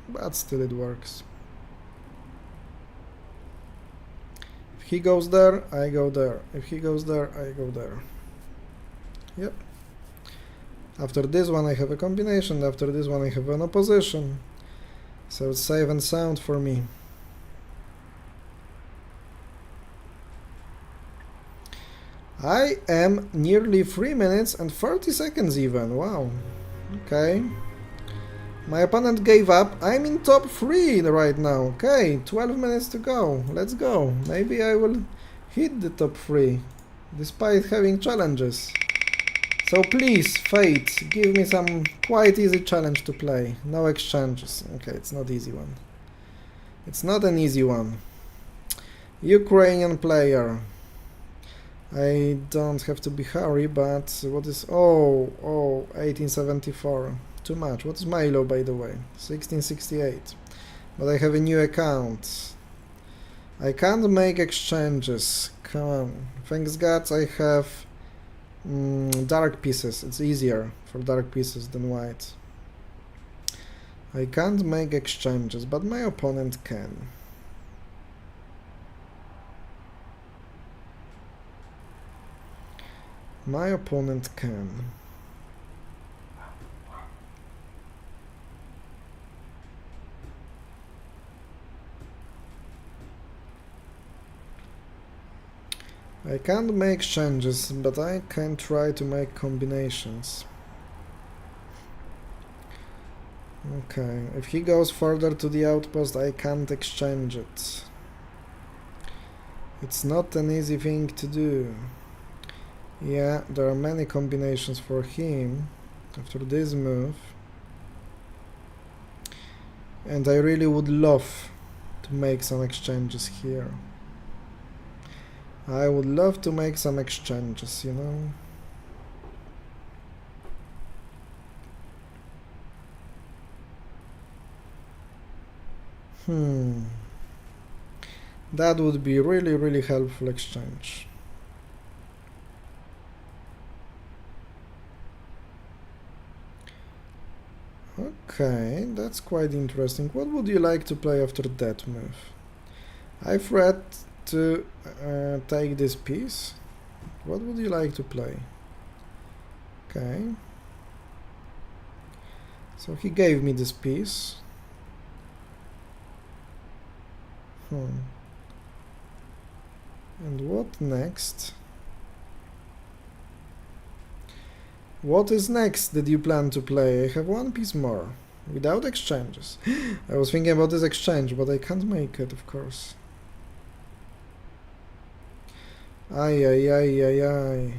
but still it works. If he goes there, I go there. If he goes there, I go there. Yep. After this one I have a combination, after this one I have an opposition. So it's safe and sound for me. I am nearly 3 minutes and 30 seconds even. Wow. Okay. My opponent gave up. I'm in top 3 right now. Okay, 12 minutes to go. Let's go. Maybe I will hit the top 3 despite having challenges. So please, Fate, give me some quite easy challenge to play. No exchanges. Okay, it's not easy one. It's not an easy one. Ukrainian player. I don't have to be hurry, but what is... Oh, 1874. Too much. What is Milo, by the way? 1668. But I have a new account. I can't make exchanges. Come on. Thanks God I have dark pieces. It's easier for dark pieces than white. I can't make exchanges, but my opponent can. My opponent can. I can't make exchanges, but I can try to make combinations. Okay, if he goes further to the outpost, I can't exchange it. It's not an easy thing to do. Yeah, there are many combinations for him after this move. And I really would love to make some exchanges here. I would love to make some exchanges, you know. That would be really helpful exchange. Okay, that's quite interesting. What would you like to play after that move? I threat to take this piece. What would you like to play? Okay. So he gave me this piece. And what next? What is next that you plan to play? I have one piece more. Without exchanges. I was thinking about this exchange, but I can't make it, of course. Ay.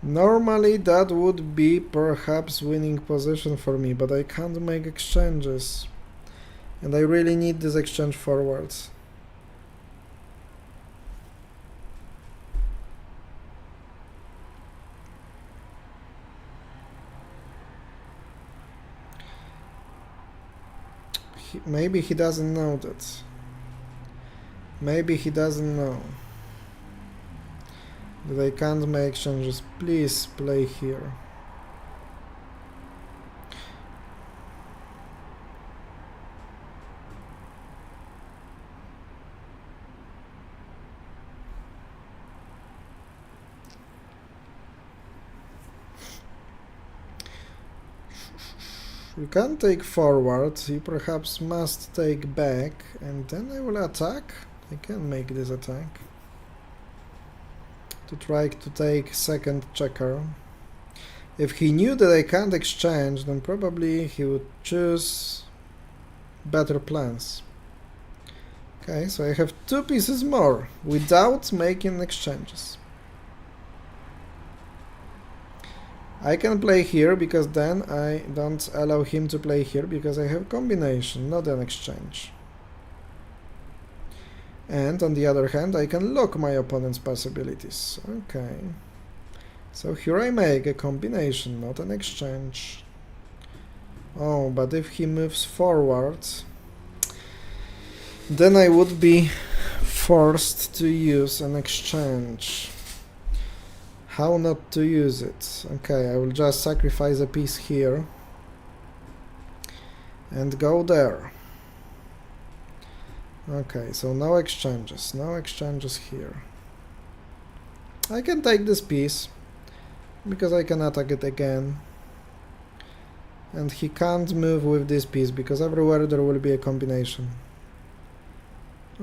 Normally that would be perhaps winning position for me, but I can't make exchanges. And I really need this exchange forwards. Maybe he doesn't know that. Maybe he doesn't know that I can't make exchanges. Please play here. You can't take forward, you perhaps must take back, and then I will attack. I can make this attack to try to take second checker. If he knew that I can't exchange, then probably he would choose better plans. Okay, so I have 2 pieces more without making exchanges. I can play here because then I don't allow him to play here because I have combination, not an exchange. And on the other hand, I can lock my opponent's possibilities. Okay. So here I make a combination, not an exchange. Oh, but if he moves forward... then I would be forced to use an exchange. How not to use it? Okay, I will just sacrifice a piece here and go there. Okay, so no exchanges here. I can take this piece because I can attack it again, and he can't move with this piece because everywhere there will be a combination.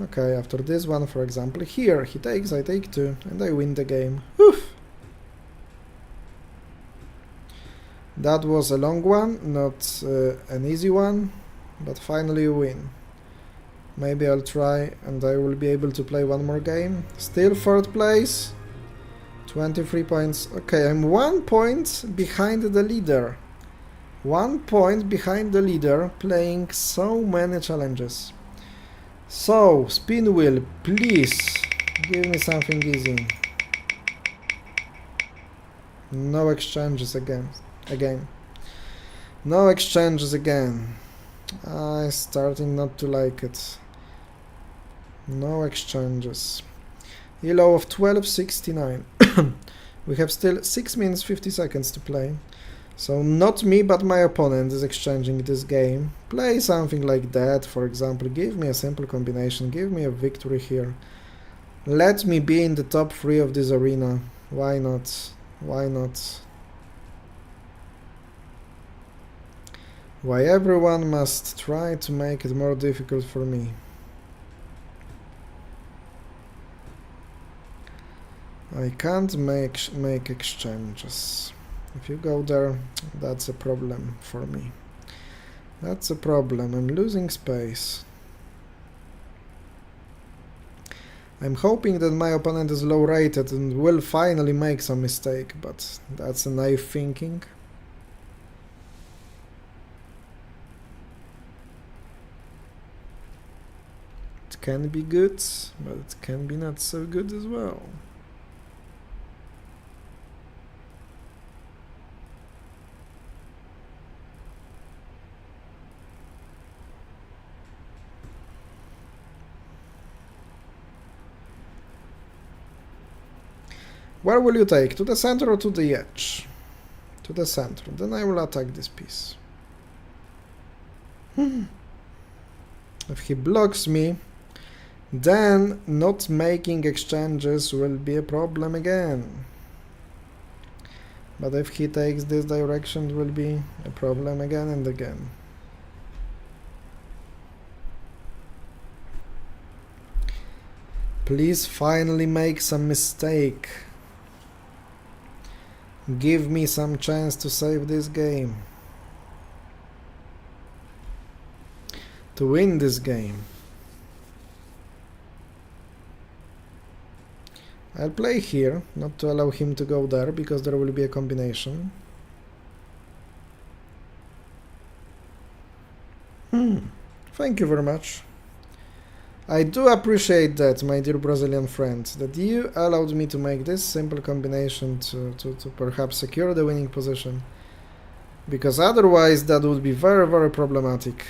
Okay, after this one, for example, here he takes, I take 2, and I win the game. Oof. That was a long one, not an easy one, but finally you win. Maybe I'll try and I will be able to play one more game. Still 3rd place, 23 points. Okay, I'm 1 point behind the leader. 1 point behind the leader, playing so many challenges. So, spin wheel, please give me something easy. No exchanges again. No exchanges again. I'm starting not to like it. No exchanges. Elo of 1269. We have still 6 minutes 50 seconds to play. So not me but my opponent is exchanging this game. Play something like that, for example. Give me a simple combination. Give me a victory here. Let me be in the top 3 of this arena. Why not? Why not? Why everyone must try to make it more difficult for me? I can't make exchanges. If you go there, that's a problem for me. That's a problem. I'm losing space. I'm hoping that my opponent is low rated and will finally make some mistake, but that's a naive thinking. It can be good, but it can be not so good as well. Where will you take? To the center or to the edge? To the center. Then I will attack this piece. If he blocks me, then not making exchanges will be a problem again. But if he takes this direction, it will be a problem again and again. Please finally make some mistake. Give me some chance to save this game. To win this game. I'll play here, not to allow him to go there, because there will be a combination. Thank you very much. I do appreciate that, my dear Brazilian friend, that you allowed me to make this simple combination to perhaps secure the winning position, because otherwise that would be very, very problematic.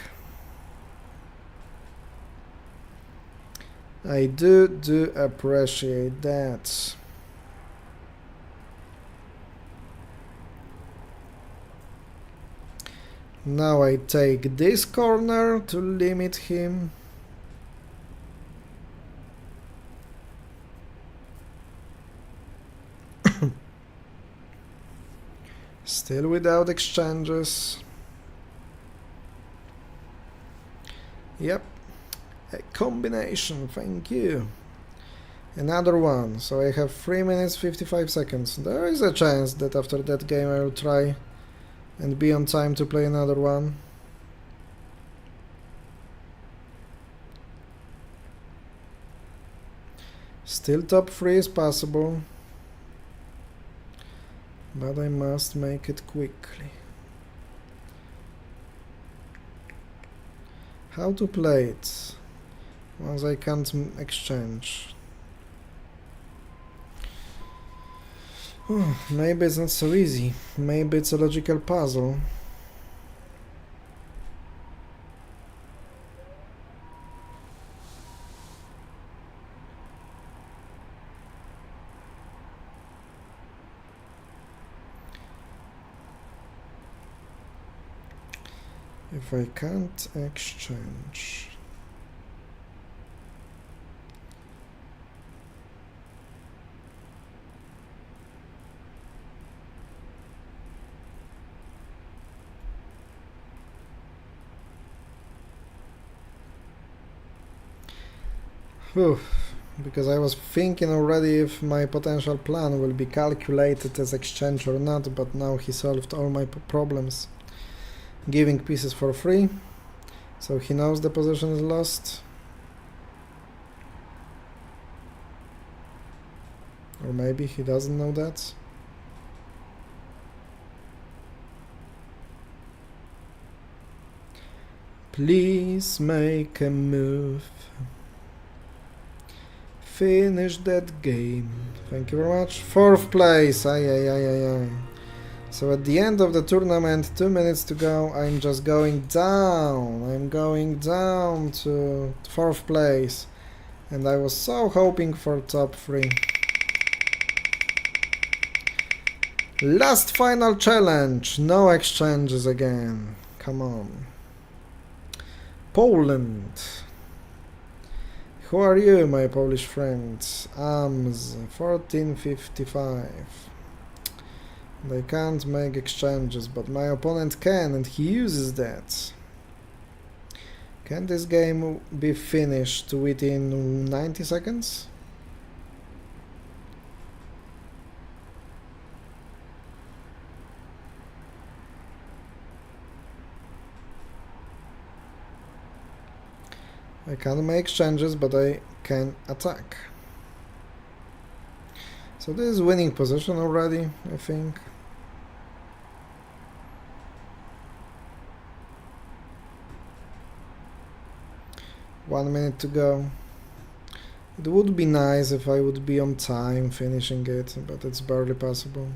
I do appreciate that. Now I take this corner to limit him. Still without exchanges. Yep, a combination, thank you. Another one, so I have 3 minutes 55 seconds. There is a chance that after that game I will try and be on time to play another one. Still top 3 is possible, but I must make it quickly. How to play it once I can't exchange? Oh, maybe it's not so easy. Maybe it's a logical puzzle. If I can't exchange. Whew. Because I was thinking already if my potential plan will be calculated as exchange or not, but now he solved all my problems. Giving pieces for free, so he knows the position is lost. Or maybe he doesn't know that. Please make a move. Finish that game. Thank you very much. 4th place. Ay. So at the end of the tournament, 2 minutes to go, I'm just going down. I'm going down to 4th place. And I was so hoping for top 3. Last final challenge. No exchanges again. Come on. Poland. Who are you, my Polish friends? AMS 1455. They can't make exchanges, but my opponent can, and he uses that. Can this game be finished within 90 seconds? I can't make exchanges, but I can attack. So this is winning position already, I think. One minute to go. It would be nice if I would be on time finishing it, but it's barely possible.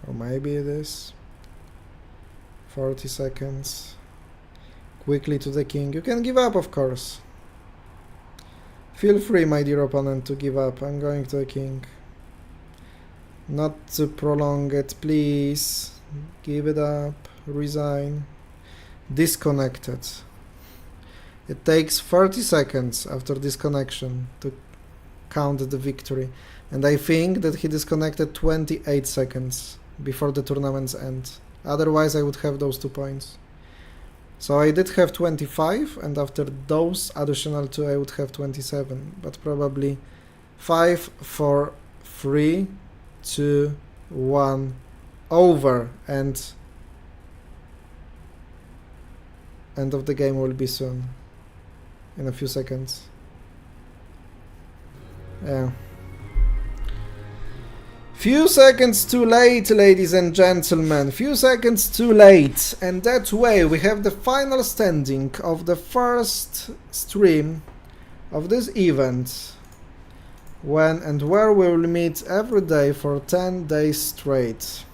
Or maybe it is. 40 seconds. Quickly to the king. You can give up, of course. Feel free, my dear opponent, to give up. I'm going to the king. Not to prolong it, please. Give it up. Resign. Disconnected. It takes 30 seconds after disconnection to count the victory. And I think that he disconnected 28 seconds before the tournament's end. Otherwise, I would have those 2 points. So I did have 25, and after those additional 2, I would have 27. But probably 5, 4, 3, 2, 1, over, and end of the game will be soon. In a few seconds. Yeah. Few seconds too late, ladies and gentlemen, few seconds too late, and that way we have the final standing of the first stream of this event, when and where we will meet every day for 10 days straight.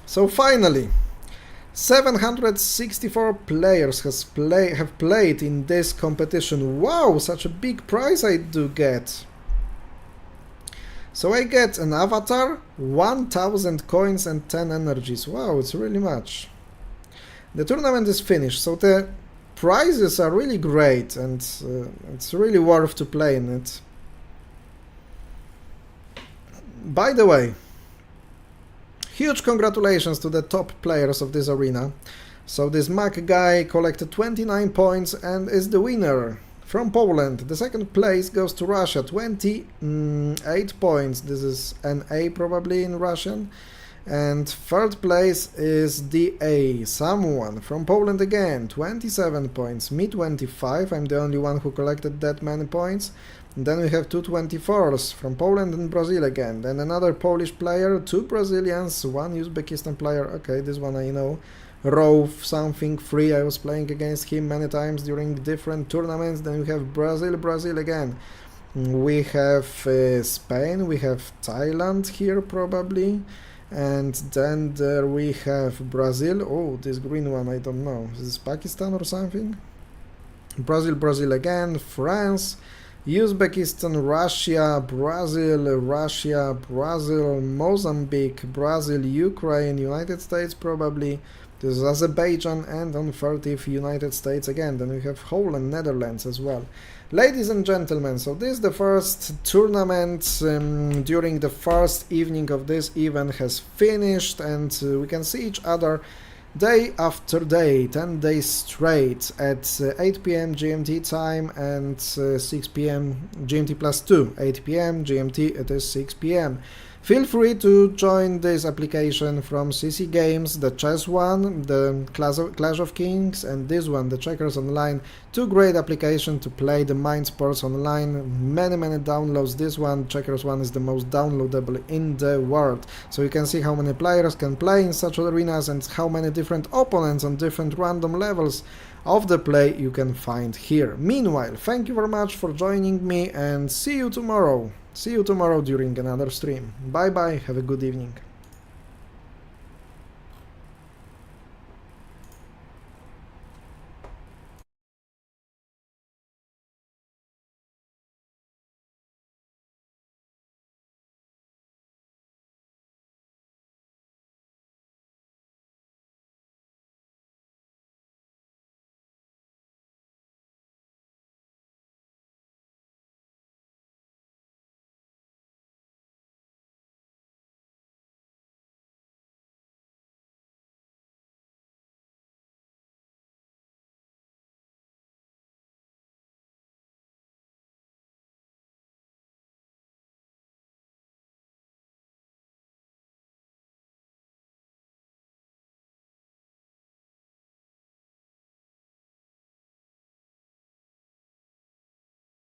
So finally, 764 players have played in this competition. Wow, such a big prize I do get. So I get an avatar, 1000 coins and 10 energies. Wow, it's really much. The tournament is finished, so the prizes are really great, and it's really worth to play in it. By the way, huge congratulations to the top players of this arena. So this Mac guy collected 29 points and is the winner. From Poland, the second place goes to Russia, 28 points. This is an A probably in Russian. And third place is DA, someone from Poland again, 27 points. Me 25, I'm the only one who collected that many points. And then we have two 24s from Poland and Brazil again. Then another Polish player, 2 Brazilians, 1 Uzbekistan player. Okay, this one I know. Rove something free. I was playing against him many times during different tournaments. Then we have Brazil again. We have Spain, we have Thailand here probably, and then there we have Brazil. Oh, this green one, I don't know. Is this Pakistan or something? Brazil again, France, Uzbekistan, Russia, Brazil, Mozambique, Brazil, Ukraine, United States probably. This is Azerbaijan, and on 30th United States again. Then we have Holland, Netherlands as well. Ladies and gentlemen, so this is the first tournament during the first evening of this event has finished, and we can see each other day after day, 10 days straight at 8 p.m. GMT time and 6 p.m. GMT plus 2. 8 p.m. GMT, it is 6 p.m. Feel free to join this application from CC Games, the chess one, the Clash of Kings, and this one, the Checkers Online. Two great applications to play the Mind Sports Online. Many downloads. This one, Checkers one, is the most downloadable in the world. So you can see how many players can play in such arenas and how many different opponents on different random levels of the play you can find here. Meanwhile, thank you very much for joining me, and see you tomorrow. See you tomorrow during another stream. Bye bye, have a good evening.